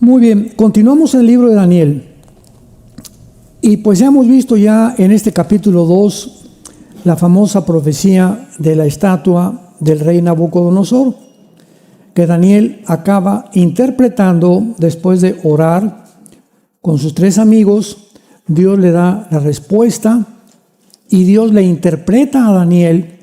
Muy bien, continuamos en el libro de Daniel. Y pues ya hemos visto ya en este capítulo 2 la famosa profecía de la estatua del rey Nabucodonosor, que Daniel acaba interpretando después de orar con sus 3 amigos. Dios le da la respuesta y Dios le interpreta a Daniel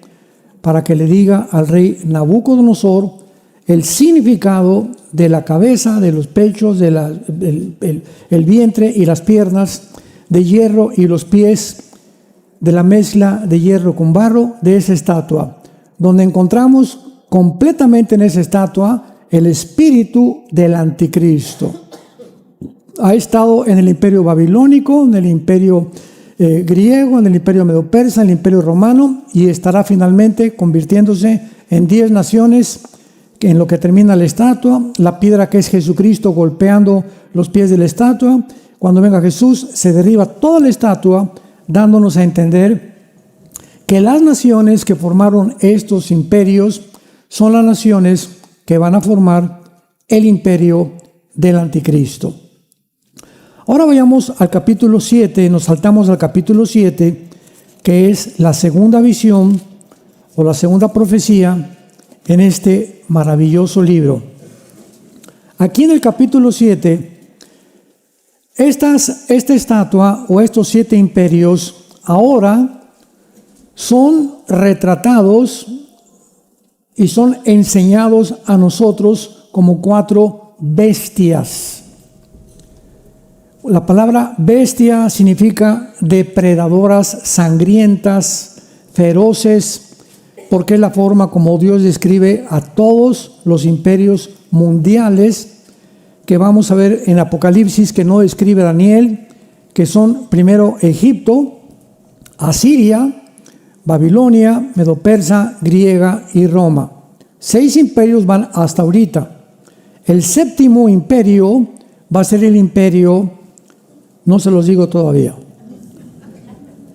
para que le diga al rey Nabucodonosor el significado de la cabeza, de los pechos, el vientre y las piernas de hierro y los pies de la mezcla de hierro con barro de esa estatua, donde encontramos completamente en esa estatua el espíritu del anticristo. Ha estado en el imperio babilónico, en el imperio griego, en el imperio medo-persa, en el imperio romano, y estará finalmente convirtiéndose en 10 naciones en lo que termina la estatua, la piedra que es Jesucristo golpeando los pies de la estatua. Cuando venga Jesús, se derriba toda la estatua, dándonos a entender que las naciones que formaron estos imperios son las naciones que van a formar el imperio del anticristo. Ahora vayamos al capítulo 7, nos saltamos al capítulo 7, que es la segunda visión o la segunda profecía en este maravilloso libro. Aquí en el capítulo 7, esta estatua o estos 7 imperios ahora son retratados y son enseñados a nosotros como 4 bestias. La palabra bestia significa depredadoras, sangrientas, feroces, porque es la forma como Dios describe a todos los imperios mundiales que vamos a ver en Apocalipsis, que no describe Daniel, que son primero Egipto, Asiria, Babilonia, Medo-Persa, griega y Roma. 6 imperios van hasta ahorita. El 7º imperio va a ser el imperio, no se los digo todavía.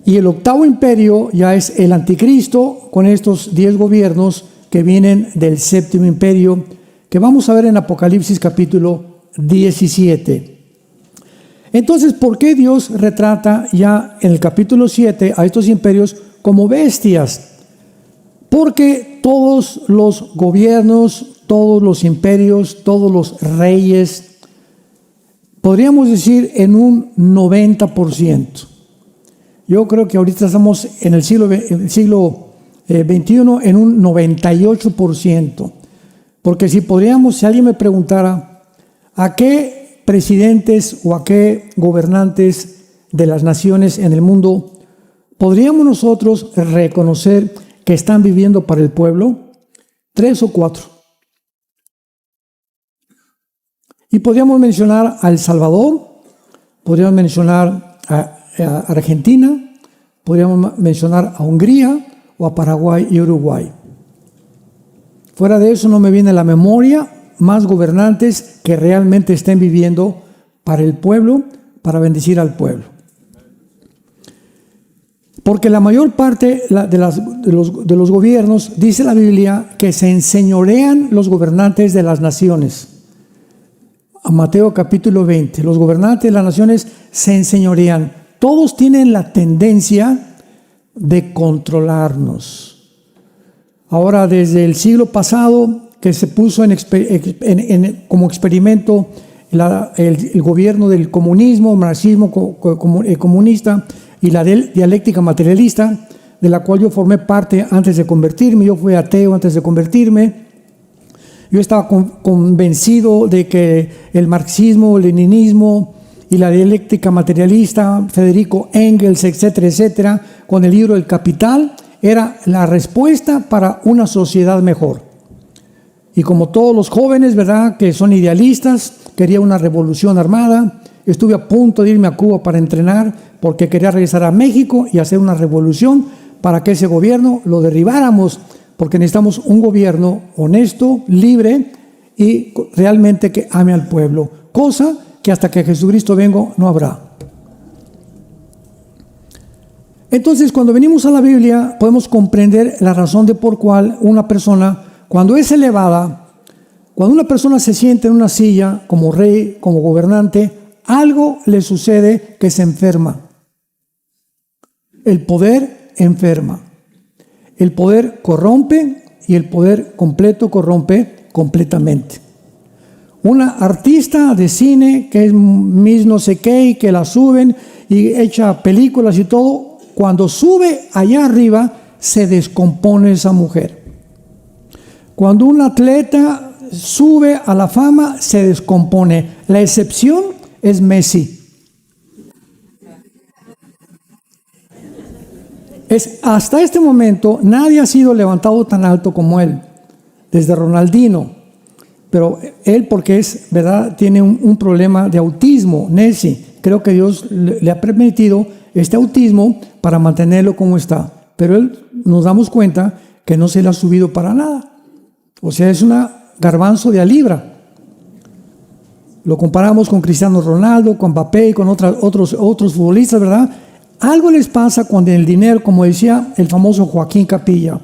Y el 8º imperio ya es el anticristo, con estos 10 gobiernos que vienen del 7º imperio, que vamos a ver en Apocalipsis capítulo 17. Entonces, ¿por qué Dios retrata ya en el capítulo 7 a estos imperios como bestias? Porque todos los gobiernos, todos los imperios, todos los reyes, podríamos decir en un 90%. Yo creo que ahorita estamos en el siglo XXI en un 98%. Porque si alguien me preguntara a qué presidentes o a qué gobernantes de las naciones en el mundo podríamos nosotros reconocer que están viviendo para el pueblo, 3 o 4. Y podríamos mencionar a El Salvador, podríamos mencionar a Argentina, podríamos mencionar a Hungría o a Paraguay y Uruguay. Fuera de eso no me viene a la memoria más gobernantes que realmente estén viviendo para el pueblo, para bendecir al pueblo. Porque la mayor parte de los gobiernos, dice la Biblia, que se enseñorean los gobernantes de las naciones. A Mateo capítulo 20, los gobernantes de las naciones se enseñorean. Todos tienen la tendencia de controlarnos. Ahora, desde el siglo pasado, que se puso como experimento el gobierno del comunismo, marxismo comunista y la dialéctica materialista, de la cual yo formé parte antes de convertirme. Yo fui ateo antes de convertirme. Yo estaba convencido de que el marxismo, el leninismo y la dialéctica materialista, Federico Engels, etcétera, etcétera, con el libro El Capital, era la respuesta para una sociedad mejor. Y como todos los jóvenes, ¿verdad?, que son idealistas, quería una revolución armada. Estuve a punto de irme a Cuba para entrenar porque quería regresar a México y hacer una revolución para que ese gobierno lo derribáramos, porque necesitamos un gobierno honesto, libre y realmente que ame al pueblo, cosa que hasta que Jesucristo venga no habrá. Entonces, cuando venimos a la Biblia, podemos comprender la razón de por cual una persona, cuando es elevada Cuando una persona se siente en una silla como rey, como gobernante, algo le sucede que se enferma. El poder enferma. El poder corrompe y el poder completo corrompe completamente. Una artista de cine que es Miss no sé qué y que la suben y echa películas y todo, cuando sube allá arriba se descompone esa mujer. Cuando un atleta sube a la fama se descompone. La excepción es Messi. Hasta este momento nadie ha sido levantado tan alto como él, desde Ronaldinho. Pero él, porque es verdad, tiene un problema de autismo, Messi. Creo que Dios le ha permitido este autismo para mantenerlo como está. Pero él, nos damos cuenta que no se le ha subido para nada. O sea, es una garbanzo de a libra. Lo comparamos con Cristiano Ronaldo, con Mbappé y con otros futbolistas, ¿verdad? Algo les pasa cuando el dinero, como decía el famoso Joaquín Capilla,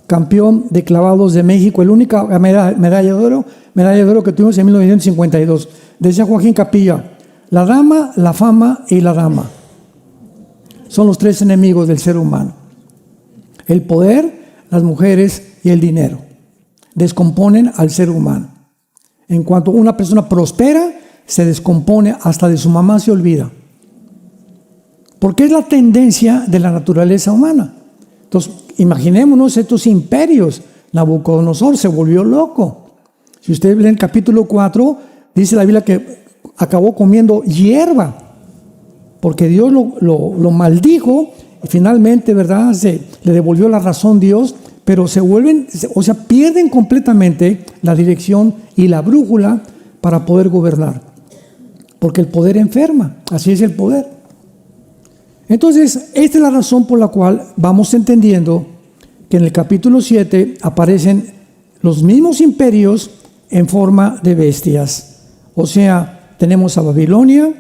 campeón de clavados de México, la única medalla de oro que tuvimos en 1952. Decía Joaquín Capilla, la dama, la fama y la dama son los tres enemigos del ser humano. El poder, las mujeres y el dinero descomponen al ser humano. En cuanto una persona prospera, se descompone, hasta de su mamá se olvida. Porque es la tendencia de la naturaleza humana. Entonces, imaginémonos estos imperios. Nabucodonosor se volvió loco. Si ustedes leen el capítulo 4, dice la Biblia que acabó comiendo hierba, porque Dios lo maldijo y finalmente, ¿verdad?, le devolvió la razón Dios, pero pierden completamente la dirección y la brújula para poder gobernar, porque el poder enferma, así es el poder. Entonces, esta es la razón por la cual vamos entendiendo que en el capítulo 7 aparecen los mismos imperios en forma de bestias. O sea, tenemos a Babilonia,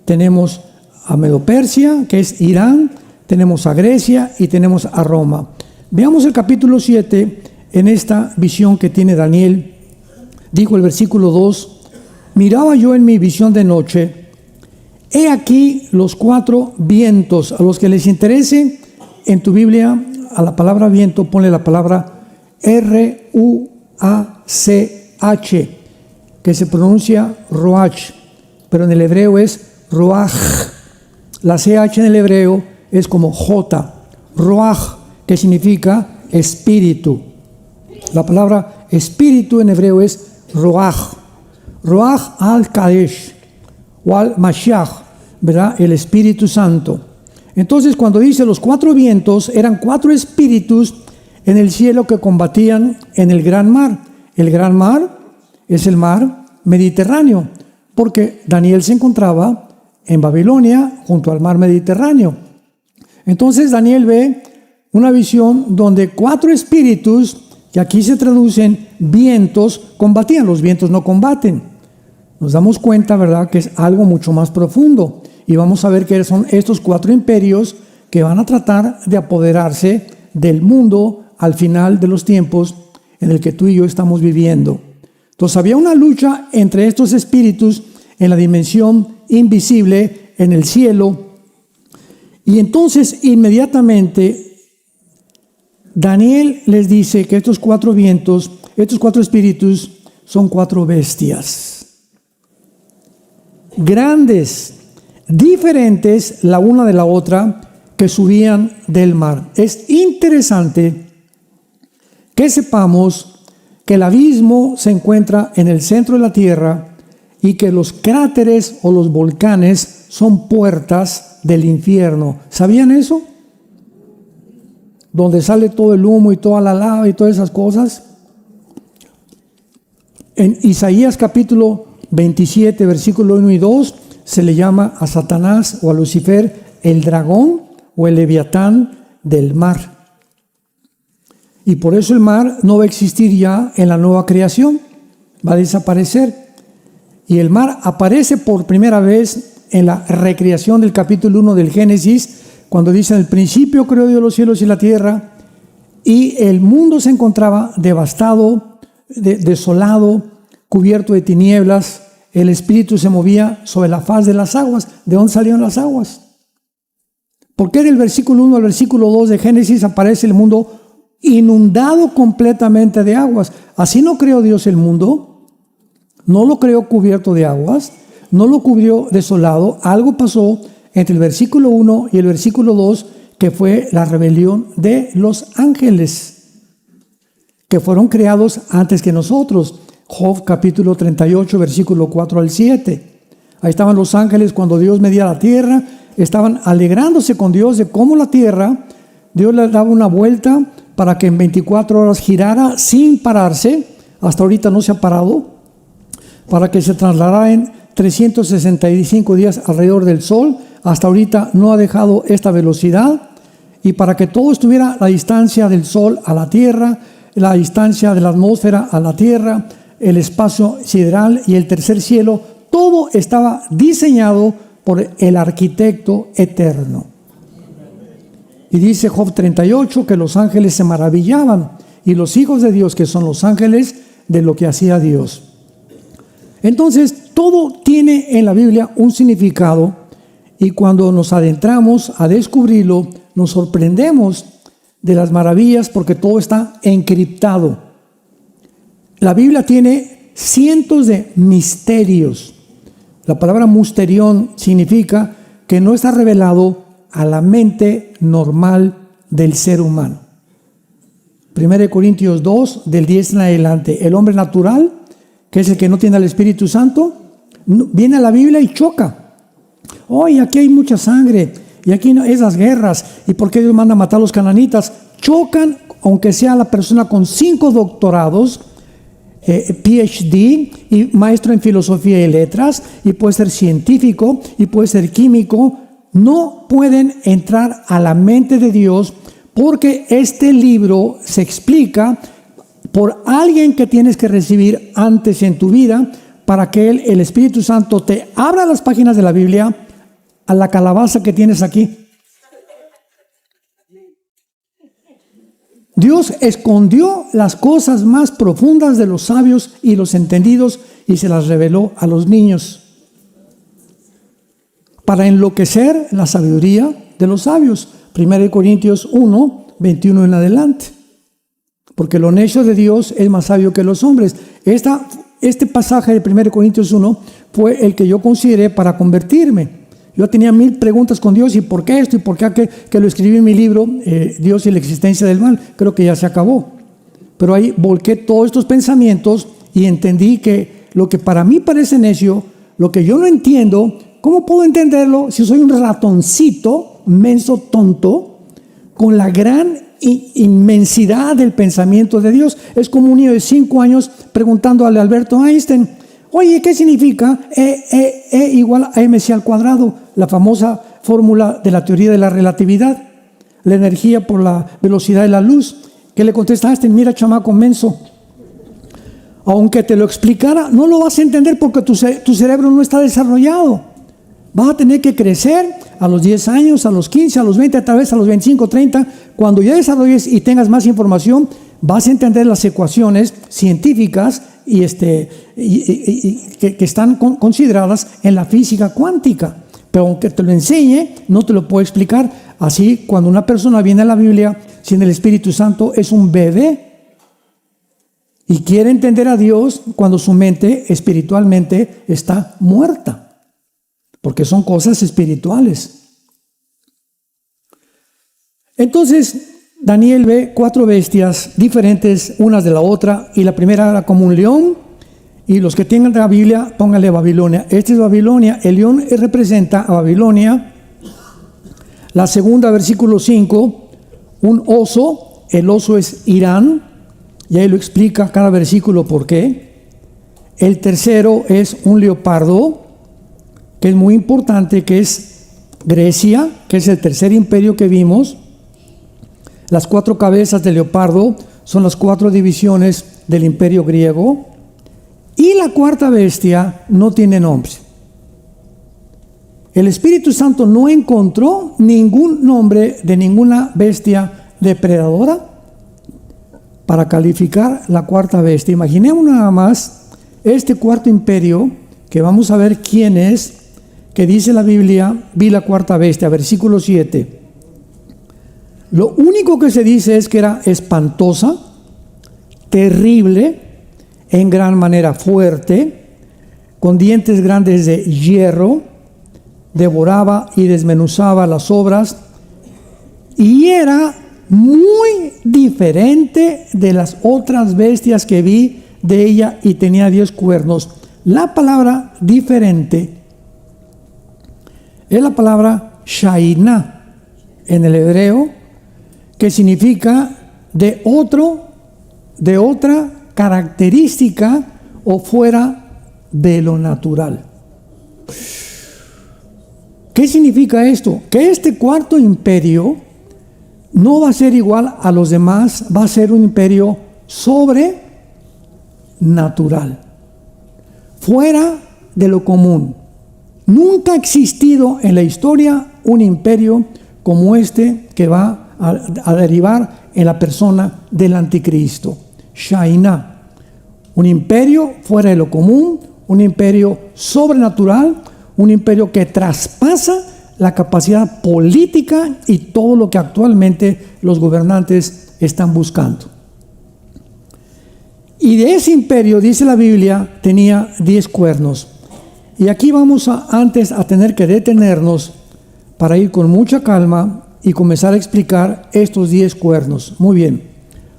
tenemos a Medo-Persia, que es Irán, tenemos a Grecia y tenemos a Roma. Veamos el capítulo 7 en esta visión que tiene Daniel. Dijo el versículo 2, miraba yo en mi visión de noche, he aquí los 4 vientos. A los que les interese, en tu Biblia, a la palabra viento, ponle la palabra R-U-A-C-H, que se pronuncia Roach, pero en el hebreo es Roach. La CH en el hebreo es como J, Roach, que significa espíritu. La palabra espíritu en hebreo es Roach, Roach al-Kadesh o al-Mashiach, ¿verdad? El Espíritu Santo. Entonces, cuando dice los 4 vientos, eran 4 espíritus en el cielo que combatían en el gran mar. El gran mar es el mar Mediterráneo, porque Daniel se encontraba en Babilonia junto al mar Mediterráneo. Entonces Daniel ve una visión donde 4 espíritus, que aquí se traducen vientos, combatían. Los vientos no combaten. Nos damos cuenta, ¿verdad?, que es algo mucho más profundo. Y vamos a ver que son estos 4 imperios que van a tratar de apoderarse del mundo al final de los tiempos en el que tú y yo estamos viviendo. Entonces había una lucha entre estos espíritus en la dimensión invisible, en el cielo. Y entonces inmediatamente Daniel les dice que estos 4 vientos, estos 4 espíritus son 4 bestias. Grandes, diferentes la una de la otra, que subían del mar. Es interesante que sepamos que el abismo se encuentra en el centro de la tierra y que los cráteres o los volcanes son puertas del infierno. ¿Sabían eso? Donde sale todo el humo y toda la lava y todas esas cosas. En Isaías capítulo 27, versículo 1 y 2, se le llama a Satanás o a Lucifer el dragón o el leviatán del mar. Y por eso el mar no va a existir ya en la nueva creación, va a desaparecer. Y el mar aparece por primera vez en la recreación del capítulo 1 del Génesis, cuando dice: en el principio creó Dios los cielos y la tierra, y el mundo se encontraba devastado, desolado, cubierto de tinieblas, el Espíritu se movía sobre la faz de las aguas. ¿De dónde salieron las aguas? ¿Por qué del versículo 1 al versículo 2 de Génesis aparece el mundo inundado completamente de aguas? Así no creó Dios el mundo, no lo creó cubierto de aguas, no lo cubrió desolado. Algo pasó entre el versículo 1 y el versículo 2, que fue la rebelión de los ángeles, que fueron creados antes que nosotros. Job capítulo 38, versículo 4 al 7. Ahí estaban los ángeles cuando Dios medía la tierra, estaban alegrándose con Dios de cómo la tierra, Dios le daba una vuelta para que en 24 horas girara sin pararse. Hasta ahorita no se ha parado, para que se trasladara en 365 días alrededor del sol. Hasta ahorita no ha dejado esta velocidad, y para que todo estuviera a la distancia del sol a la tierra, la distancia de la atmósfera a la tierra, el espacio sideral y el tercer cielo, todo estaba diseñado por el arquitecto eterno. Y dice Job 38 que los ángeles se maravillaban, y los hijos de Dios, que son los ángeles, de lo que hacía Dios. Entonces, todo tiene en la Biblia un significado, y cuando nos adentramos a descubrirlo, nos sorprendemos de las maravillas, porque todo está encriptado. La Biblia tiene cientos de misterios. La palabra musterión significa que no está revelado a la mente normal del ser humano. 1 Corintios 2, del 10 en adelante. El hombre natural, que es el que no tiene al Espíritu Santo, viene a la Biblia y choca. Oye, aquí hay mucha sangre, y aquí no, esas guerras, y por qué Dios manda a matar a los cananitas. Chocan, aunque sea la persona con 5 doctorados, PhD, y maestro en filosofía y letras, y puede ser científico, y puede ser químico. No pueden entrar a la mente de Dios, porque este libro se explica por alguien que tienes que recibir antes en tu vida, para que el Espíritu Santo te abra las páginas de la Biblia, a la calabaza que tienes aquí. Dios escondió las cosas más profundas de los sabios y los entendidos, y se las reveló a los niños, para enloquecer la sabiduría de los sabios. 1 Corintios 1, 21 en adelante. Porque lo necio de Dios es más sabio que los hombres. Este pasaje de 1 Corintios 1 fue el que yo consideré para convertirme. Yo tenía 1000 preguntas con Dios, y por qué esto, y por qué aquel, que lo escribí en mi libro, Dios y la existencia del mal. Creo que ya se acabó. Pero ahí volqué todos estos pensamientos y entendí que lo que para mí parece necio, lo que yo no entiendo, ¿cómo puedo entenderlo si soy un ratoncito, menso, tonto, con la gran inmensidad del pensamiento de Dios? Es como un niño de 5 años preguntándole a Alberto Einstein: oye, ¿qué significa E igual a mc al cuadrado? La famosa fórmula de la teoría de la relatividad, la energía por la velocidad de la luz. ¿Qué le contesta a Einstein? Mira, chamaco menso, aunque te lo explicara, no lo vas a entender, porque tu cerebro no está desarrollado. Vas a tener que crecer a los 10 años, a los 15, a los 20, tal vez a los 25, 30. Cuando ya desarrolles y tengas más información, vas a entender las ecuaciones científicas que están consideradas en la física cuántica. Pero aunque te lo enseñe, no te lo puedo explicar. Así, cuando una persona viene a la Biblia sin el Espíritu Santo, es un bebé, y quiere entender a Dios cuando su mente espiritualmente está muerta, porque son cosas espirituales. Entonces, Daniel ve 4 bestias diferentes unas de la otra, y la primera era como un león, y los que tengan la Biblia, pónganle Babilonia. Este es Babilonia. El león representa a Babilonia. La segunda, versículo 5, un oso. El oso es Irán, y ahí lo explica cada versículo por qué. El tercero es un leopardo, que es muy importante, que es Grecia, que es el tercer imperio que vimos. Las 4 cabezas del leopardo son las 4 divisiones del imperio griego. Y la cuarta bestia no tiene nombre. El Espíritu Santo no encontró ningún nombre de ninguna bestia depredadora para calificar la cuarta bestia. Imaginemos nada más este cuarto imperio, que vamos a ver quién es, que dice la Biblia, vi la cuarta bestia, versículo 7. Lo único que se dice es que era espantosa, terrible, en gran manera fuerte, con dientes grandes de hierro, devoraba y desmenuzaba las obras, y era muy diferente de las otras bestias que vi de ella, y tenía 10 cuernos. La palabra diferente es la palabra Shainá en el hebreo, que significa de otra característica o fuera de lo natural. ¿Qué significa esto? Que este cuarto imperio no va a ser igual a los demás, va a ser un imperio sobrenatural, fuera de lo común. Nunca ha existido en la historia un imperio como este que va a derivar en la persona del anticristo. Shainá, un imperio fuera de lo común, un imperio sobrenatural, un imperio que traspasa la capacidad política y todo lo que actualmente los gobernantes están buscando. Y de ese imperio, dice la Biblia, tenía 10 cuernos. Y aquí vamos antes a tener que detenernos para ir con mucha calma y comenzar a explicar estos 10 cuernos. Muy bien,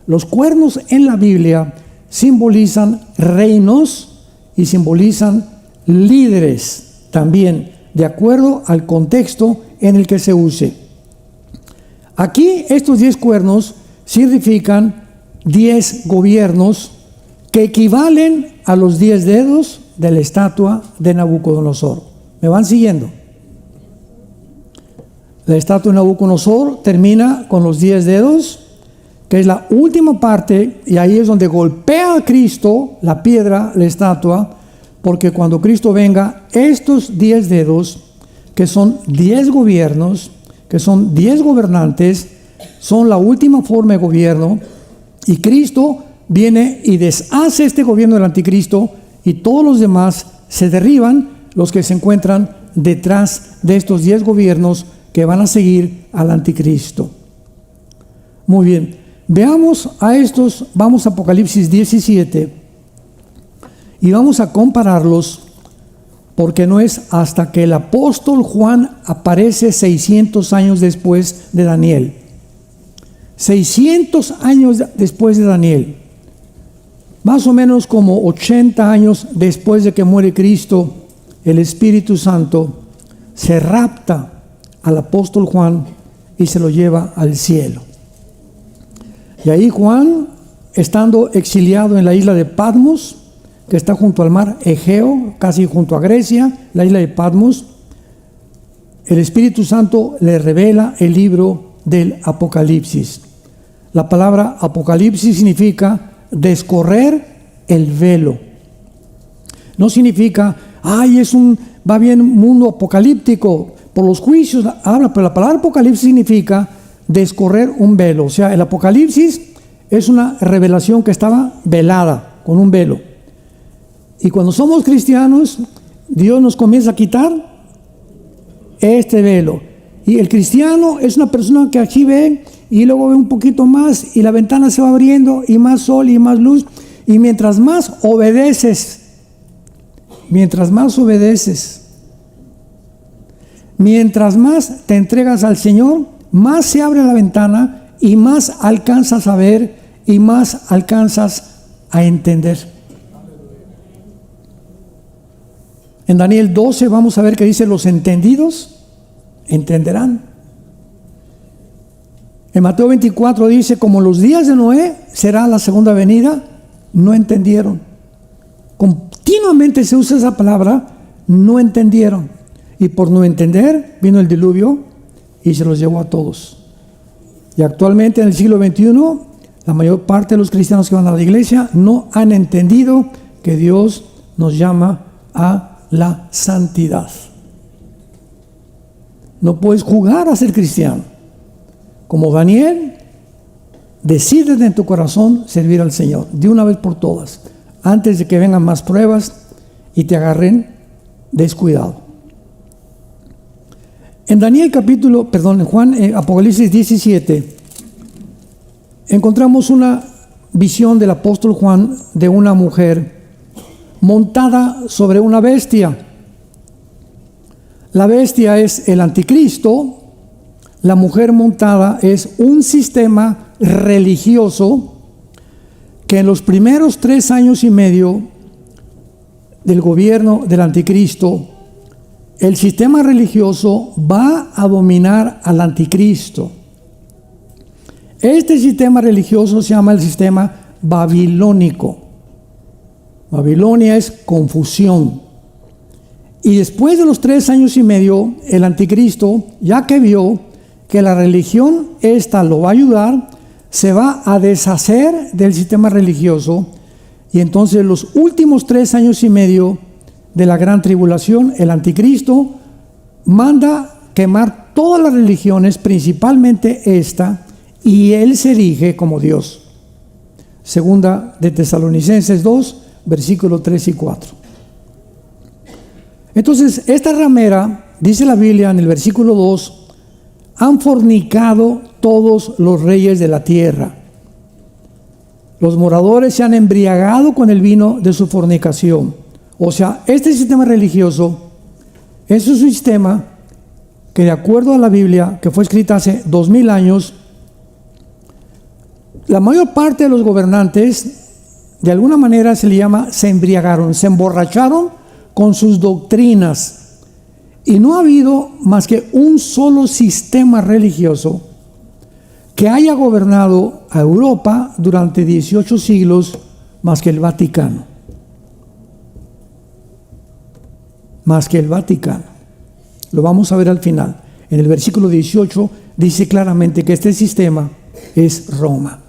los cuernos en la Biblia simbolizan reinos y simbolizan líderes también, de acuerdo al contexto en el que se use. Aquí estos 10 cuernos significan 10 gobiernos que equivalen a los 10 dedos de la estatua de Nabucodonosor. ¿Me van siguiendo? La estatua de Nabucodonosor termina con los 10 dedos, que es la última parte, y ahí es donde golpea a Cristo, la piedra, la estatua, porque cuando Cristo venga, estos 10 dedos, que son 10 gobiernos, que son 10 gobernantes, son la última forma de gobierno, y Cristo viene y deshace este gobierno del anticristo, y todos los demás se derriban, los que se encuentran detrás de estos 10 gobiernos que van a seguir al anticristo. Muy bien, veamos a estos, vamos a Apocalipsis 17, y vamos a compararlos, porque no es hasta que el apóstol Juan aparece 600 años después de Daniel. 600 años después de Daniel. Más o menos como 80 años después de que muere Cristo, el Espíritu Santo se rapta al apóstol Juan y se lo lleva al cielo. Y ahí Juan, estando exiliado en la isla de Patmos, que está junto al mar Egeo, casi junto a Grecia, la isla de Patmos, el Espíritu Santo le revela el libro del Apocalipsis. La palabra Apocalipsis significa descorrer el velo. No significa, va bien un mundo apocalíptico, por los juicios habla, pero la palabra Apocalipsis significa descorrer un velo. O sea, el Apocalipsis es una revelación que estaba velada, con un velo. Y cuando somos cristianos, Dios nos comienza a quitar este velo. Y el cristiano es una persona que aquí ve y luego ve un poquito más y la ventana se va abriendo y más sol y más luz. Y mientras más obedeces, mientras más te entregas al Señor, más se abre la ventana y más alcanzas a ver y más alcanzas a entender. En Daniel 12 vamos a ver que dice: los entendidos entenderán. En Mateo 24 dice: como los días de Noé será la segunda venida. No entendieron. Continuamente se usa esa palabra, no entendieron. Y por no entender vino el diluvio y se los llevó a todos. Y actualmente en el siglo XXI, la mayor parte de los cristianos que van a la iglesia no han entendido que Dios nos llama a la santidad. No puedes jugar a ser cristiano. Como Daniel, decídete en tu corazón servir al Señor de una vez por todas. antes de que vengan más pruebas y te agarren descuidado. En Apocalipsis 17, encontramos una visión del apóstol Juan de una mujer montada sobre una bestia. La bestia es el anticristo, la mujer montada es un sistema religioso que en los primeros 3 años y medio del gobierno del anticristo, el sistema religioso va a dominar al anticristo. Este sistema religioso se llama el sistema babilónico. Babilonia es confusión. Y después de los 3 años y medio, el anticristo, ya que vio que la religión esta lo va a ayudar, se va a deshacer del sistema religioso. Y entonces los últimos 3 años y medio de la gran tribulación, el anticristo manda quemar todas las religiones, principalmente esta, y él se erige como Dios. Segunda de Tesalonicenses 2, versículos 3 y 4. Entonces, esta ramera, dice la Biblia en el versículo 2, han fornicado todos los reyes de la tierra. Los moradores se han embriagado con el vino de su fornicación. O sea, este sistema religioso es un sistema que, de acuerdo a la Biblia, que fue escrita hace 2000 años, la mayor parte de los gobernantes, de alguna manera se embriagaron, se emborracharon con sus doctrinas. Y no ha habido más que un solo sistema religioso que haya gobernado a Europa durante 18 siglos más que el Vaticano. Más que el Vaticano. Lo vamos a ver al final. En el versículo 18 dice claramente que este sistema es Roma.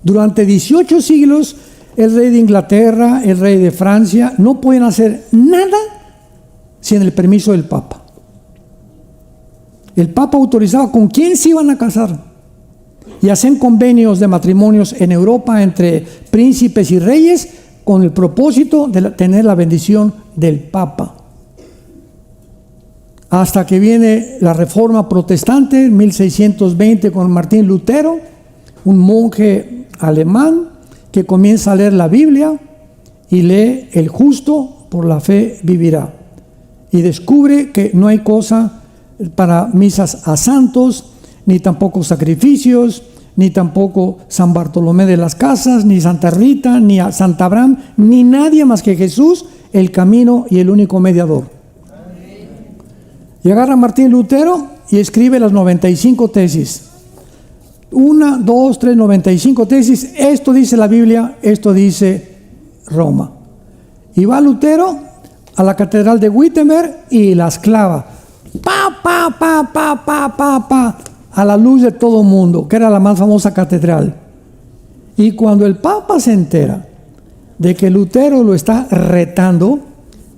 Durante 18 siglos, el rey de Inglaterra, el rey de Francia, no pueden hacer nada sin el permiso del Papa. El Papa autorizaba con quién se iban a casar. Y hacen convenios de matrimonios en Europa entre príncipes y reyes con el propósito de tener la bendición del Papa. Hasta que viene la Reforma Protestante en 1620 con Martín Lutero, un monje alemán que comienza a leer la Biblia y lee: el justo por la fe vivirá. Y descubre que no hay cosa para misas a santos, ni tampoco sacrificios, ni tampoco San Bartolomé de las Casas, ni Santa Rita, ni a Santa Abraham, ni nadie más que Jesús, el camino y el único mediador. Y agarra Martín Lutero y escribe las 95 tesis. 1, 2, 3, 95 tesis. Esto dice la Biblia, esto dice Roma. Y va Lutero a la catedral de Wittenberg y las clava. A la luz de todo mundo, que era la más famosa catedral. Y cuando el Papa se entera de que Lutero lo está retando,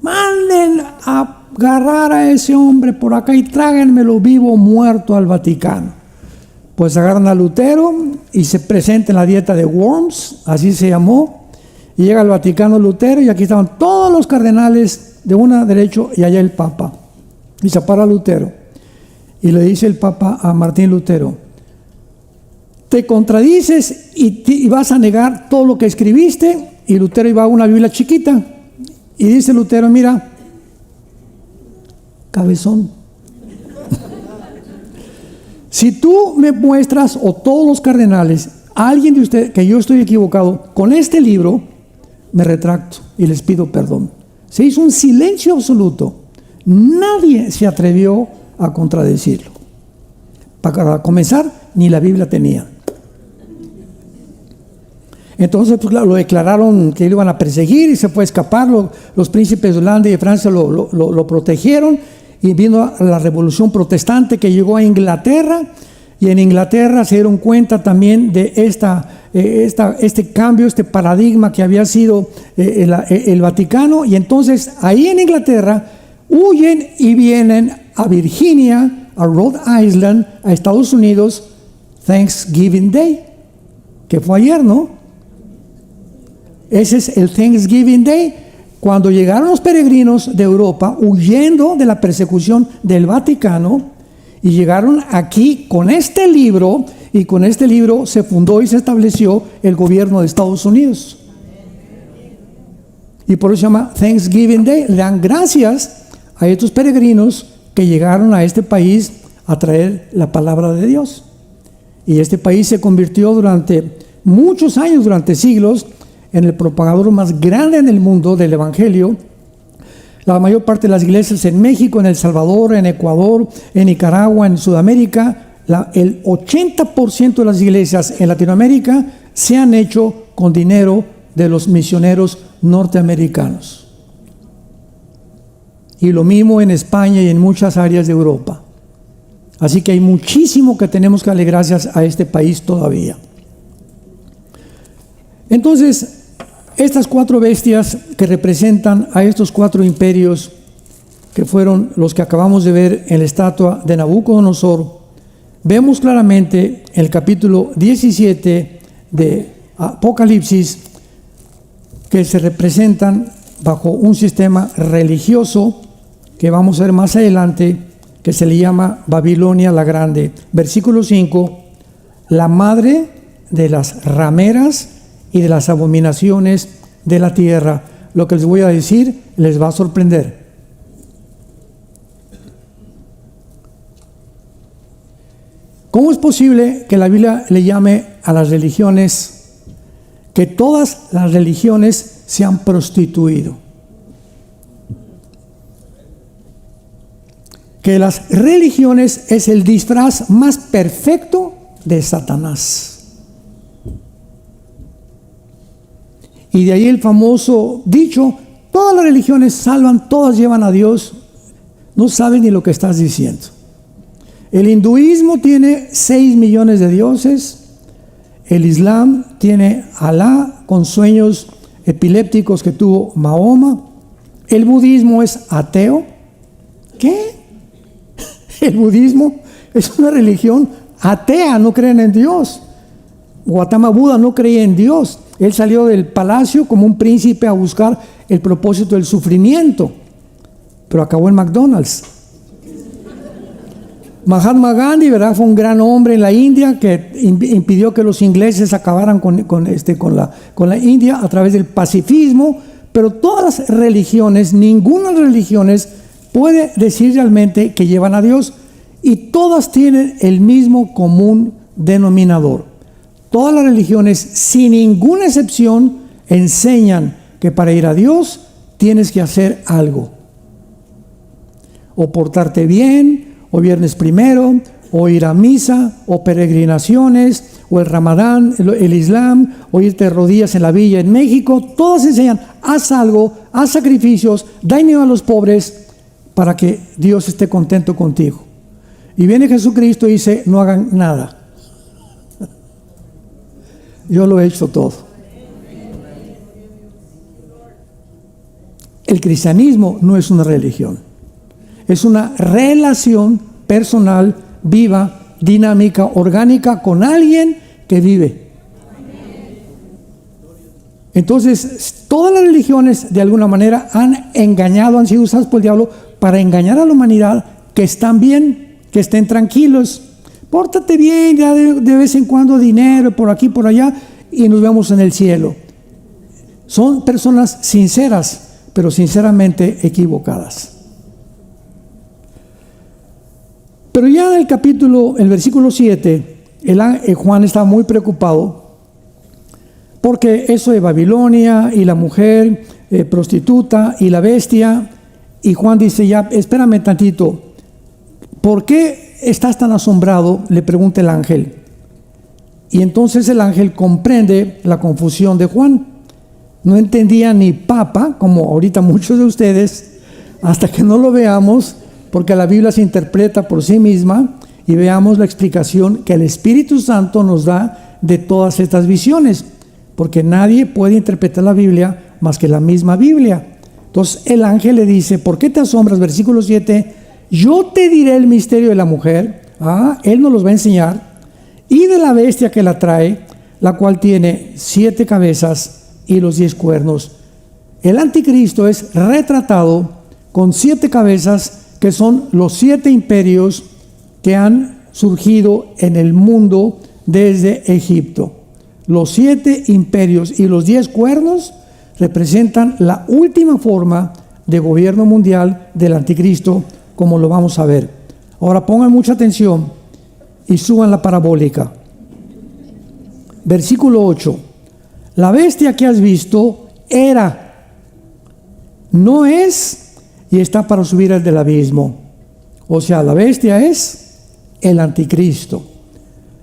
manden a agarrar a ese hombre por acá y tráiganmelo vivo o muerto al Vaticano. Pues agarran a Lutero y se presenta en la dieta de Worms, así se llamó, y llega al Vaticano Lutero y aquí estaban todos los cardenales de una derecho y allá el Papa. Y se para Lutero y le dice el Papa a Martín Lutero: te contradices y vas a negar todo lo que escribiste. Y Lutero iba a una Biblia chiquita y dice Lutero: mira, cabezón, si tú me muestras, o todos los cardenales, a alguien de ustedes, que yo estoy equivocado con este libro, me retracto y les pido perdón. Se hizo un silencio absoluto. Nadie se atrevió a contradecirlo. Para comenzar, ni la Biblia tenía. Entonces, pues claro, lo declararon que lo iban a perseguir y se fue a escapar. Los príncipes de Holanda y de Francia lo protegieron, y vino la revolución protestante que llegó a Inglaterra, y en Inglaterra se dieron cuenta también de este cambio, este paradigma que había sido el Vaticano, y entonces ahí en Inglaterra huyen y vienen a Virginia, a Rhode Island, a Estados Unidos, Thanksgiving Day, que fue ayer, ¿no? Ese es el Thanksgiving Day. Cuando llegaron los peregrinos de Europa huyendo de la persecución del Vaticano y llegaron aquí con este libro, y con este libro se fundó y se estableció el gobierno de Estados Unidos. Y por eso se llama Thanksgiving Day. Le dan gracias a estos peregrinos que llegaron a este país a traer la palabra de Dios. Y este país se convirtió durante muchos años, durante siglos, en el propagador más grande en el mundo del Evangelio. La mayor parte de las iglesias en México, en El Salvador, en Ecuador, en Nicaragua, en Sudamérica, el 80% de las iglesias en Latinoamérica se han hecho con dinero de los misioneros norteamericanos. Y lo mismo en España y en muchas áreas de Europa. Así que hay muchísimo que tenemos que darle gracias a este país todavía. Entonces, estas 4 bestias que representan a estos 4 imperios, que fueron los que acabamos de ver en la estatua de Nabucodonosor, vemos claramente en el capítulo 17 de Apocalipsis que se representan bajo un sistema religioso que vamos a ver más adelante, que se le llama Babilonia la Grande. Versículo 5, la madre de las rameras y de las abominaciones de la tierra. Lo que les voy a decir les va a sorprender. ¿Cómo es posible que la Biblia le llame a las religiones, que todas las religiones se han prostituido? Que las religiones es el disfraz más perfecto de Satanás. Y de ahí el famoso dicho, todas las religiones salvan, todas llevan a Dios. No sabes ni lo que estás diciendo. El hinduismo tiene 6 millones de dioses. El Islam tiene Alá con sueños epilépticos que tuvo Mahoma. El budismo es ateo. ¿Qué? El budismo es una religión atea, no creen en Dios. Gautama Buda no creía en Dios. Él salió del palacio como un príncipe a buscar el propósito del sufrimiento, pero acabó en McDonald's. Mahatma Gandhi, ¿verdad? Fue un gran hombre en la India que impidió que los ingleses acabaran con la India a través del pacifismo. Pero todas las religiones, ninguna de las religiones puede decir realmente que llevan a Dios, y todas tienen el mismo común denominador. Todas las religiones, sin ninguna excepción, enseñan que para ir a Dios tienes que hacer algo. O portarte bien, o viernes primero, o ir a misa, o peregrinaciones, o el Ramadán, el Islam, o irte de rodillas en la villa en México. Todos enseñan, haz algo, haz sacrificios, da dinero a los pobres para que Dios esté contento contigo. Y viene Jesucristo y dice, no hagan nada. Yo lo he hecho todo. El cristianismo no es una religión. Es una relación personal, viva, dinámica, orgánica con alguien que vive. Entonces, todas las religiones de alguna manera han engañado, han sido usadas por el diablo para engañar a la humanidad, que están bien, que estén tranquilos. Pórtate bien, ya de vez en cuando dinero por aquí, por allá, y nos vemos en el cielo. Son personas sinceras, pero sinceramente equivocadas. Pero ya en el versículo 7, Juan está muy preocupado, porque eso de Babilonia y la mujer prostituta y la bestia, y Juan dice, ya, espérame tantito, ¿por qué estás tan asombrado?, le pregunta el ángel. Y entonces el ángel comprende la confusión de Juan. No entendía ni papa, como ahorita muchos de ustedes, hasta que no lo veamos, porque la Biblia se interpreta por sí misma y veamos la explicación que el Espíritu Santo nos da de todas estas visiones, porque nadie puede interpretar la Biblia más que la misma Biblia. Entonces el ángel le dice, ¿por qué te asombras? Versículo 7, yo te diré el misterio de la mujer, él nos los va a enseñar, y de la bestia que la trae, la cual tiene 7 cabezas y los 10 cuernos. El anticristo es retratado con 7 cabezas, que son los 7 imperios que han surgido en el mundo desde Egipto. Los 7 imperios y los 10 cuernos representan la última forma de gobierno mundial del anticristo, como lo vamos a ver. Ahora pongan mucha atención y suban la parabólica. Versículo 8. La bestia que has visto era, no es y está para subir al del abismo. O sea, la bestia es el anticristo.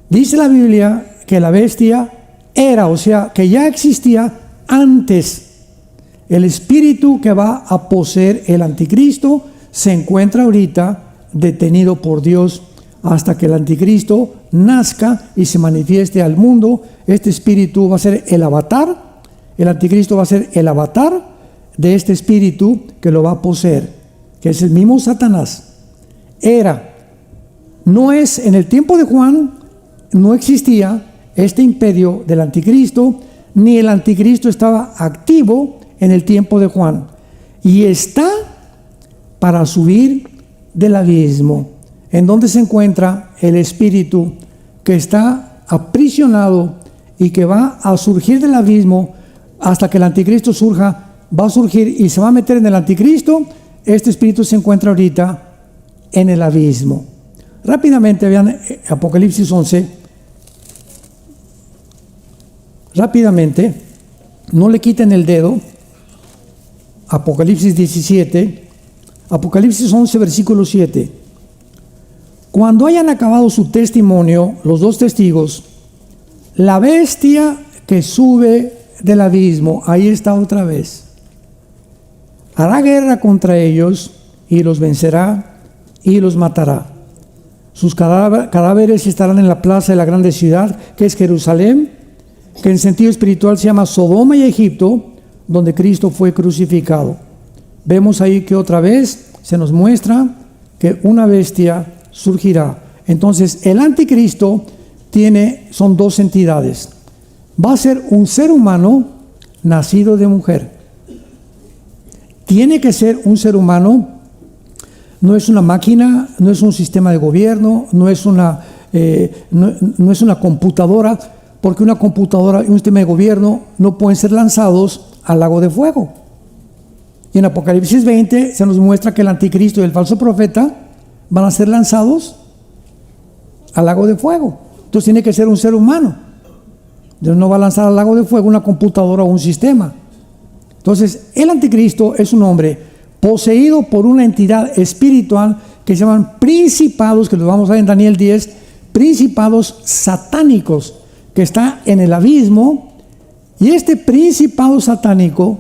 Dice la Biblia que la bestia era, o sea, que ya existía antes. El espíritu que va a poseer el anticristo se encuentra ahorita detenido por Dios hasta que el anticristo nazca y se manifieste al mundo. Este espíritu va a ser el avatar. El anticristo va a ser el avatar de este espíritu que lo va a poseer, que es el mismo Satanás. Era, no es, en el tiempo de Juan no existía este imperio del anticristo, ni el anticristo estaba activo en el tiempo de Juan, y está para subir del abismo, en donde se encuentra el espíritu que está aprisionado y que va a surgir del abismo hasta que el anticristo surja. Va a surgir y se va a meter en el anticristo. Este espíritu se encuentra ahorita en el abismo. Rápidamente vean Apocalipsis 11. Rápidamente, no le quiten el dedo. Apocalipsis 17, Apocalipsis 11, versículo 7. Cuando hayan acabado su testimonio, los 2 testigos, la bestia que sube del abismo, ahí está otra vez, hará guerra contra ellos y los vencerá y los matará. Sus cadáveres estarán en la plaza de la grande ciudad, que es Jerusalén, que en sentido espiritual se llama Sodoma y Egipto, donde Cristo fue crucificado. Vemos ahí que otra vez se nos muestra que una bestia surgirá. Entonces el anticristo son 2 entidades. Va a ser un ser humano nacido de mujer. Tiene que ser un ser humano, no es una máquina, no es un sistema de gobierno, no es una computadora, porque una computadora y un sistema de gobierno no pueden ser lanzados al lago de fuego. Y en Apocalipsis 20 se nos muestra que el anticristo y el falso profeta van a ser lanzados al lago de fuego. Entonces tiene que ser un ser humano. Dios no va a lanzar al lago de fuego una computadora o un sistema. Entonces el anticristo es un hombre poseído por una entidad espiritual que se llaman principados, que los vamos a ver en Daniel 10, principados satánicos, que está en el abismo. Y este principado satánico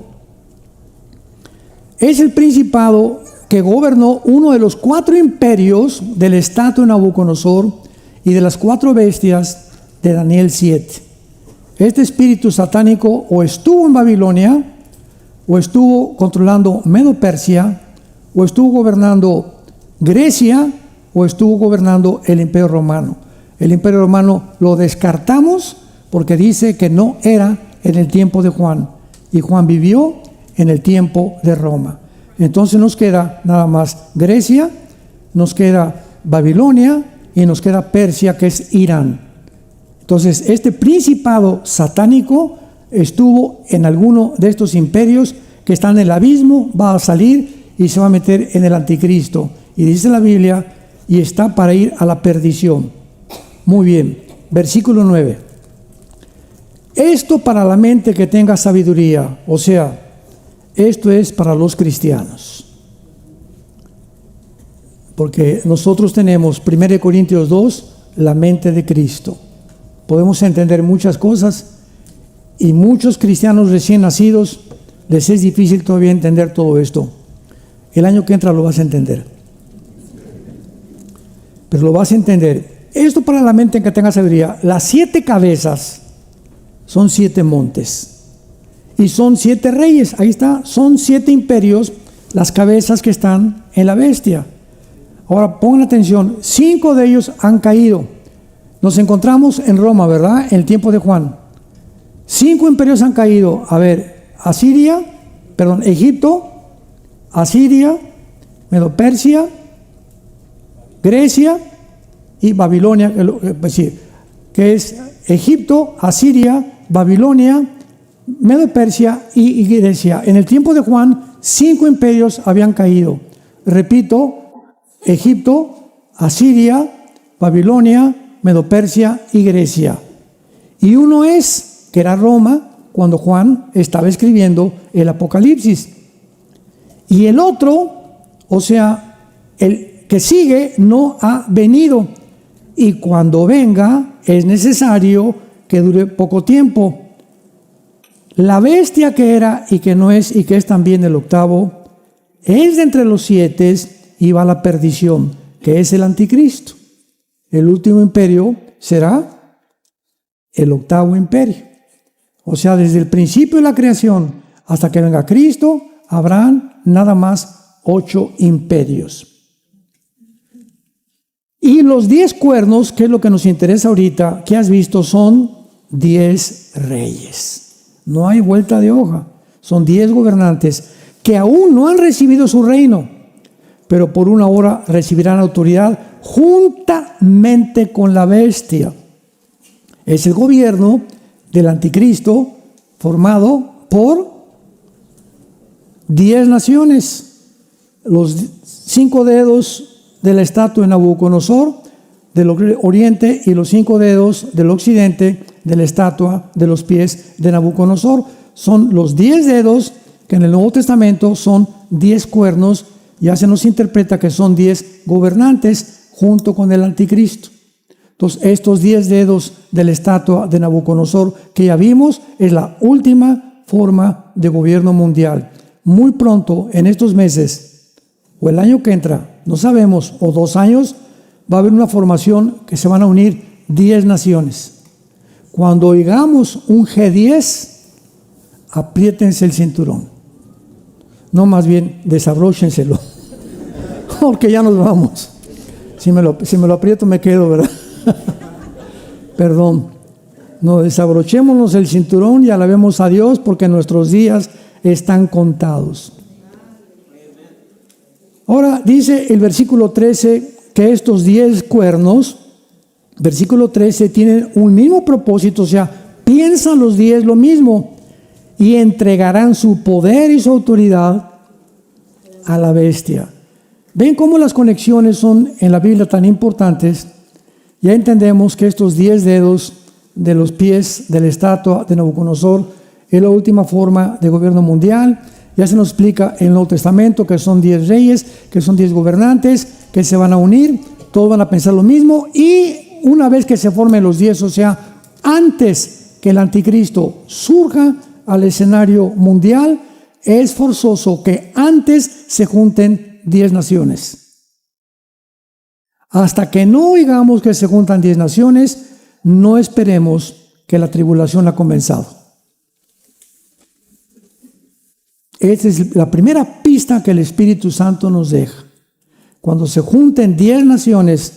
es el principado que gobernó uno de los 4 imperios del estatua de Nabucodonosor y de las 4 bestias de Daniel 7. Este espíritu satánico o estuvo en Babilonia, o estuvo controlando Medo-Persia, o estuvo gobernando Grecia, o estuvo gobernando el Imperio Romano. El Imperio Romano lo descartamos porque dice que no era en el tiempo de Juan, y Juan vivió en el tiempo de Roma. Entonces nos queda nada más Grecia, nos queda Babilonia y nos queda Persia, que es Irán. Entonces este principado satánico estuvo en alguno de estos imperios que están en el abismo, va a salir y se va a meter en el anticristo. Y dice la Biblia, y está para ir a la perdición. Muy bien, versículo 9. Esto para la mente que tenga sabiduría, o sea, esto es para los cristianos. Porque nosotros tenemos, 1 Corintios 2, la mente de Cristo. Podemos entender muchas cosas, y muchos cristianos recién nacidos les es difícil todavía entender todo esto. El año que entra lo vas a entender. Pero lo vas a entender. Esto para la mente que tenga sabiduría. Las 7 cabezas son 7 montes. Y son 7 reyes. Ahí está. Son 7 imperios, las cabezas que están en la bestia. Ahora pongan atención. 5 de ellos han caído. Nos encontramos en Roma, ¿verdad? En el tiempo de Juan. 5 imperios han caído. A ver, Egipto, Asiria, Medo-Persia, Grecia y Babilonia, que es Egipto, Asiria, Babilonia, Medo-Persia y Grecia. En el tiempo de Juan, 5 imperios habían caído. Repito, Egipto, Asiria, Babilonia, Medo-Persia y Grecia. Y uno que era Roma, cuando Juan estaba escribiendo el Apocalipsis. Y el otro, o sea, el que sigue, no ha venido. Y cuando venga, es necesario que dure poco tiempo. La bestia que era y que no es y que es también el octavo, es de entre los 7 y va a la perdición, que es el anticristo. El último imperio será el octavo imperio. O sea, desde el principio de la creación hasta que venga Cristo, habrán nada más 8 imperios. Y los 10 cuernos, que es lo que nos interesa ahorita, que has visto, son 10 reyes. No hay vuelta de hoja. Son 10 gobernantes que aún no han recibido su reino, pero por una hora recibirán autoridad juntamente con la bestia. Es el gobierno del anticristo formado por 10 naciones. Los 5 dedos de la estatua de Nabucodonosor del oriente y los 5 dedos del occidente de la estatua de los pies de Nabucodonosor. Son los 10 dedos que en el Nuevo Testamento son 10 cuernos. Ya se nos interpreta que son 10 gobernantes junto con el anticristo. Entonces, estos 10 dedos de la estatua de Nabucodonosor que ya vimos es la última forma de gobierno mundial. Muy pronto, en estos meses, o el año que entra, no sabemos, o 2 años, va a haber una formación que se van a unir 10 naciones. Cuando oigamos un G10, apriétense el cinturón. No, más bien, desabróchenselo. Porque ya nos vamos. Si me lo aprieto me quedo, ¿verdad? Perdón. No, desabrochémonos el cinturón y alabemos a Dios porque nuestros días están contados. Ahora dice el versículo 13 que estos 10 cuernos, versículo 13, tienen un mismo propósito, o sea, piensan los 10 lo mismo y entregarán su poder y su autoridad a la bestia. ¿Ven cómo las conexiones son en la Biblia tan importantes? Ya entendemos que estos 10 dedos de los pies de la estatua de Nabucodonosor es la última forma de gobierno mundial. Ya se nos explica en el Nuevo Testamento que son 10 reyes, que son 10 gobernantes, que se van a unir, todos van a pensar lo mismo y una vez que se formen los 10, o sea, antes que el anticristo surja al escenario mundial, es forzoso que antes se junten 10 naciones. Hasta que no oigamos que se juntan 10 naciones, no esperemos que la tribulación ha comenzado. Esta es la primera pista que el Espíritu Santo nos deja. Cuando se junten 10 naciones,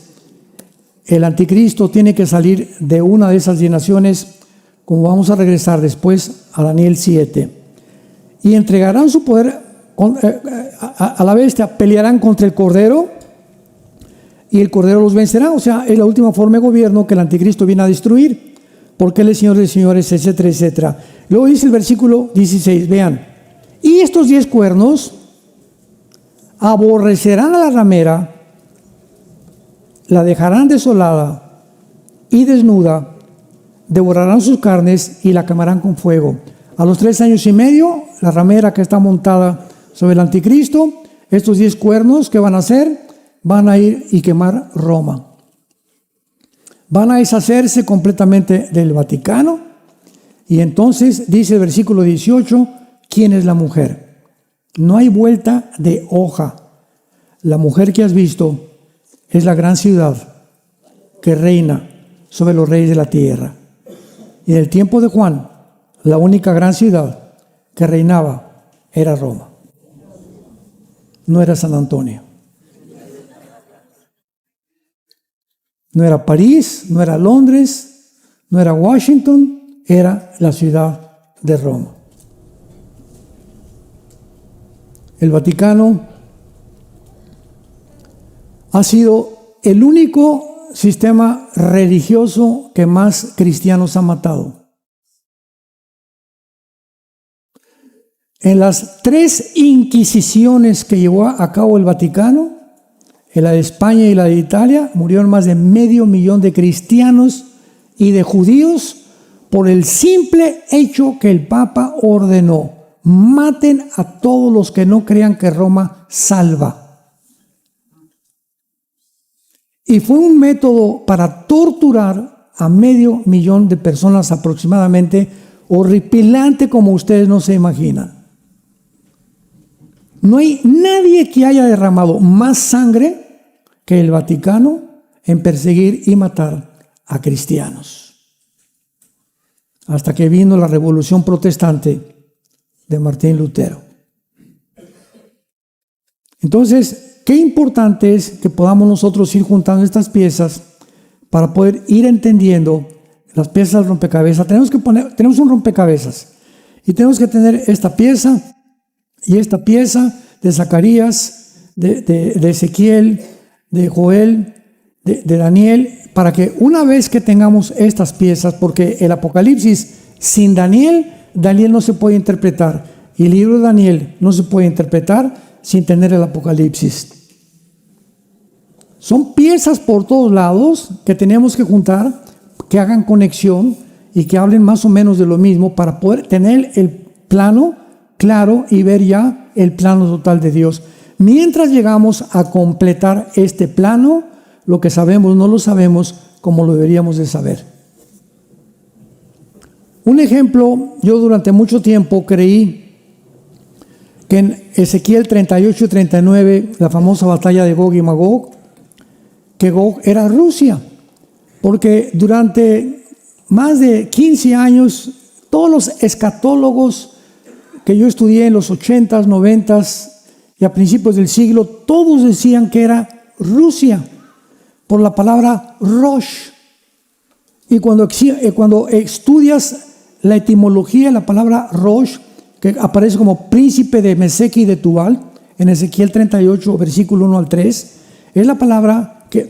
el anticristo tiene que salir de una de esas 10 naciones, como vamos a regresar después a Daniel 7. Y entregarán su poder a la bestia, pelearán contra el Cordero y el Cordero los vencerá. O sea, es la última forma de gobierno que el anticristo viene a destruir, porque él es Señor de señores, etcétera, etcétera. Luego dice el versículo 16, vean, y estos 10 cuernos aborrecerán a la ramera, la dejarán desolada y desnuda, devorarán sus carnes y la quemarán con fuego. A los 3 años y medio, la ramera que está montada sobre el anticristo, estos 10 cuernos, ¿qué van a hacer? Van a ir y quemar Roma. Van a deshacerse completamente del Vaticano. Y entonces dice el versículo 18, ¿quién es la mujer? No hay vuelta de hoja. La mujer que has visto es la gran ciudad que reina sobre los reyes de la tierra. Y en el tiempo de Juan, la única gran ciudad que reinaba era Roma. No era San Antonio. No era París, no era Londres, no era Washington, era la ciudad de Roma. El Vaticano ha sido el único sistema religioso que más cristianos ha matado. En las 3 inquisiciones que llevó a cabo el Vaticano, en la de España y la de Italia, murieron más de 500,000 de cristianos y de judíos por el simple hecho que el Papa ordenó: maten a todos los que no crean que Roma salva. Y fue un método para torturar a 500,000 de personas aproximadamente, horripilante como ustedes no se imaginan. No hay nadie que haya derramado más sangre que el Vaticano en perseguir y matar a cristianos. Hasta que vino la Revolución Protestante de Martín Lutero. Entonces, qué importante es que podamos nosotros ir juntando estas piezas para poder ir entendiendo las piezas del rompecabezas. Tenemos un rompecabezas y tenemos que tener esta pieza y esta pieza de Zacarías, de Ezequiel, de Joel, de Daniel, para que una vez que tengamos estas piezas, porque el Apocalipsis sin Daniel no se puede interpretar, y el libro de Daniel no se puede interpretar sin tener el Apocalipsis. Son piezas por todos lados que tenemos que juntar, que hagan conexión y que hablen más o menos de lo mismo para poder tener el plano claro y ver ya el plano total de Dios. Mientras llegamos a completar este plano, lo que sabemos no lo sabemos como lo deberíamos de saber. Un ejemplo, yo durante mucho tiempo creí que en Ezequiel 38 y 39, la famosa batalla de Gog y Magog, que Gog era Rusia, porque durante más de 15 años todos los escatólogos que yo estudié en los 80s, 90s y a principios del siglo, todos decían que era Rusia, por la palabra Rosh. Y cuando estudias la etimología de la palabra Rosh, que aparece como príncipe de Mesec y de Tubal, en Ezequiel 38, versículo 1 al 3, es la palabra, que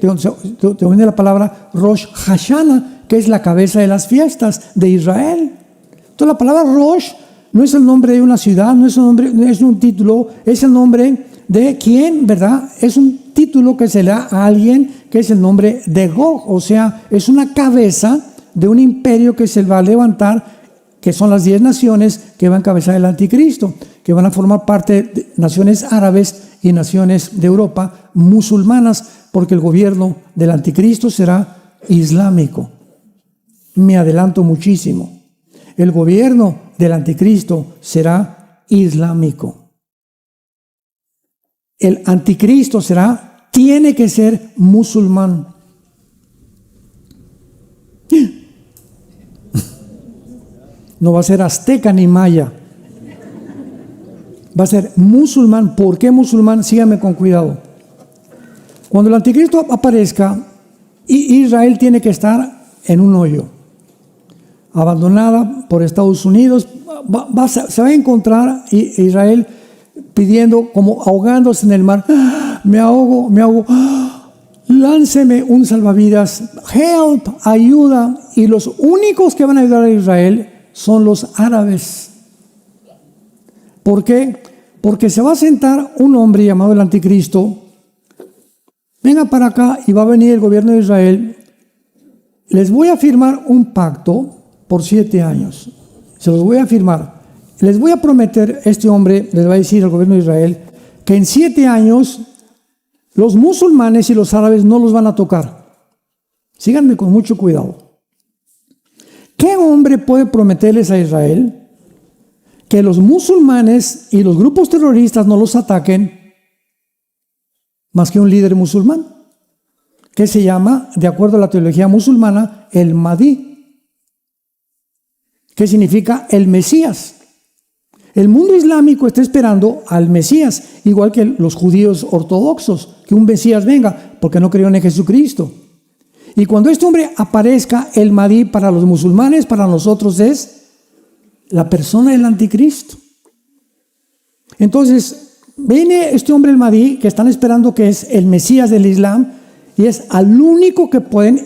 viene la palabra Rosh Hashanah, que es la cabeza de las fiestas de Israel. Entonces la palabra Rosh no es el nombre de una ciudad, no es un título, es el nombre de quién, ¿verdad? Es un título que se le da a alguien que es el nombre de Gog, o sea, es una cabeza de un imperio que se va a levantar, que son las 10 naciones que van a encabezar el anticristo, que van a formar parte de naciones árabes y naciones de Europa musulmanas, porque el gobierno del anticristo será islámico. Me adelanto muchísimo. El gobierno del anticristo será islámico. El anticristo tiene que ser musulmán. No va a ser azteca ni maya. Va a ser musulmán. ¿Por qué musulmán? Síganme con cuidado. Cuando el anticristo aparezca, Israel tiene que estar en un hoyo, abandonada por Estados Unidos. Se va a encontrar Israel pidiendo, como ahogándose en el mar: me ahogo, lánceme un salvavidas, help, ayuda. Y los únicos que van a ayudar a Israel son los árabes. ¿Por qué? Porque se va a sentar un hombre llamado el anticristo. Venga para acá y va a venir el gobierno de Israel. Les voy a firmar un pacto por 7 años. Se los voy a firmar. Les voy a prometer, este hombre les va a decir al gobierno de Israel, que en 7 años los musulmanes y los árabes no los van a tocar. Síganme con mucho cuidado. ¿Qué hombre puede prometerles a Israel que los musulmanes y los grupos terroristas no los ataquen más que un líder musulmán, que se llama, de acuerdo a la teología musulmana, el Mahdi, que significa el Mesías? El mundo islámico está esperando al Mesías, igual que los judíos ortodoxos, que un Mesías venga, porque no creyeron en Jesucristo. Y cuando este hombre aparezca, el Mahdi para los musulmanes, para nosotros es la persona del anticristo. Entonces, viene este hombre el Mahdi, que están esperando que es el Mesías del Islam, y es al único que pueden,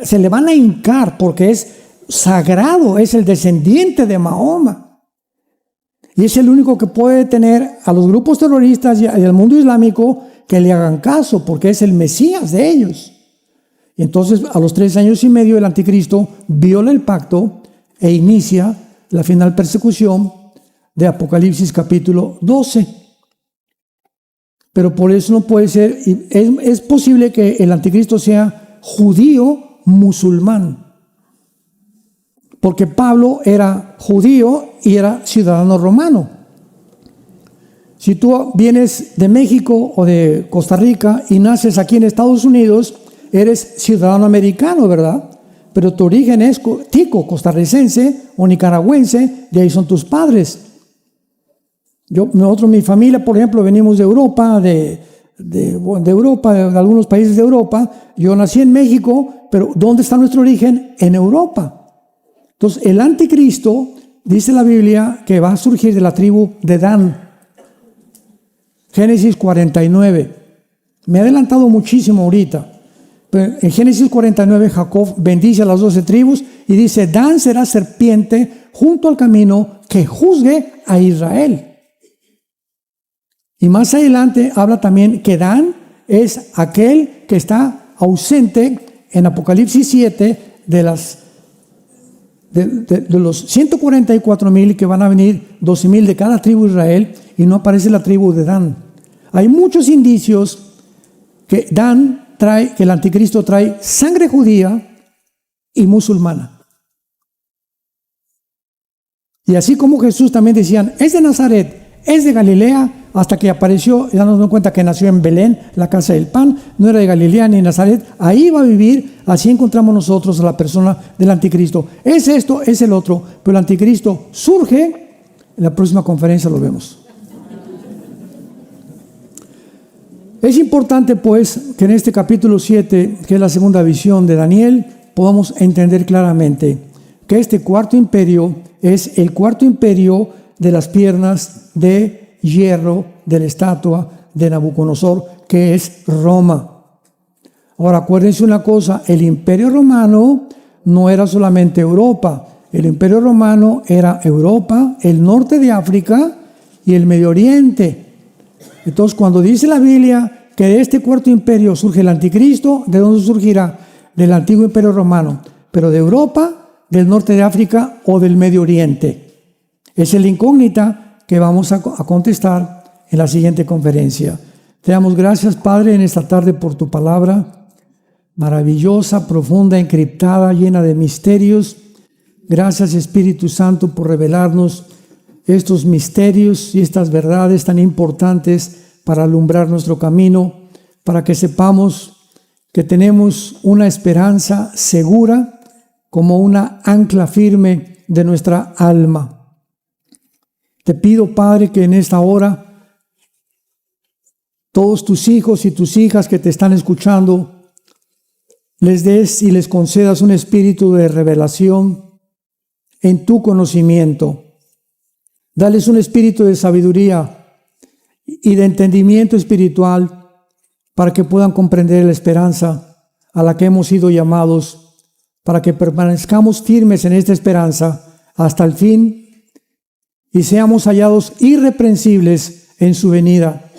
se le van a hincar porque es sagrado, es el descendiente de Mahoma. Y es el único que puede tener a los grupos terroristas y al mundo islámico que le hagan caso, porque es el Mesías de ellos. Y entonces, a los 3 años y medio, el anticristo viola el pacto e inicia la final persecución de Apocalipsis capítulo 12. Pero por eso no puede ser, es posible que el anticristo sea judío musulmán. Porque Pablo era judío y era ciudadano romano. Si tú vienes de México o de Costa Rica y naces aquí en Estados Unidos, eres ciudadano americano, ¿verdad? Pero tu origen es tico, costarricense o nicaragüense, de ahí son tus padres. Nosotros, mi familia, por ejemplo, venimos de Europa, de algunos países de Europa. Yo nací en México, pero ¿dónde está nuestro origen? En Europa. Entonces, el anticristo, dice la Biblia, que va a surgir de la tribu de Dan. Génesis 49. Me he adelantado muchísimo ahorita. Pero en Génesis 49, Jacob bendice a las 12 tribus y dice: Dan será serpiente junto al camino que juzgue a Israel. Y más adelante habla también que Dan es aquel que está ausente en Apocalipsis 7 de los 144,000 que van a venir, 12,000 de cada tribu de Israel, y no aparece la tribu de Dan. Hay muchos indicios que que el anticristo trae sangre judía y musulmana. Y así como Jesús también decían, es de Nazaret, es de Galilea, hasta que apareció, y nos damos cuenta que nació en Belén, la casa del pan, no era de Galilea ni Nazaret, ahí va a vivir. Así encontramos nosotros a la persona del anticristo. Es esto, es el otro, pero el anticristo surge. En la próxima conferencia lo vemos. Es importante, pues, que en este capítulo 7, que es la segunda visión de Daniel, podamos entender claramente que este cuarto imperio es el cuarto imperio de las piernas de hierro de la estatua de Nabucodonosor, que es Roma. Ahora, acuérdense una cosa: el imperio romano no era solamente Europa. El imperio romano era Europa, el norte de África y el Medio Oriente. Entonces, cuando dice la Biblia que de este cuarto imperio surge el anticristo, ¿de dónde surgirá? Del antiguo imperio romano, pero de Europa, del norte de África o del Medio Oriente. Esa es la incógnita que vamos a contestar en la siguiente conferencia. Te damos gracias, Padre, en esta tarde por tu palabra maravillosa, profunda, encriptada, llena de misterios. Gracias, Espíritu Santo, por revelarnos estos misterios y estas verdades tan importantes para alumbrar nuestro camino, para que sepamos que tenemos una esperanza segura como una ancla firme de nuestra alma. Te pido, Padre, que en esta hora todos tus hijos y tus hijas que te están escuchando les des y les concedas un espíritu de revelación en tu conocimiento. Dales un espíritu de sabiduría y de entendimiento espiritual para que puedan comprender la esperanza a la que hemos sido llamados, para que permanezcamos firmes en esta esperanza hasta el fin y seamos hallados irreprensibles en su venida.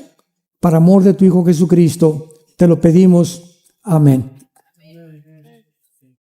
Para amor de tu Hijo Jesucristo, te lo pedimos. Amén.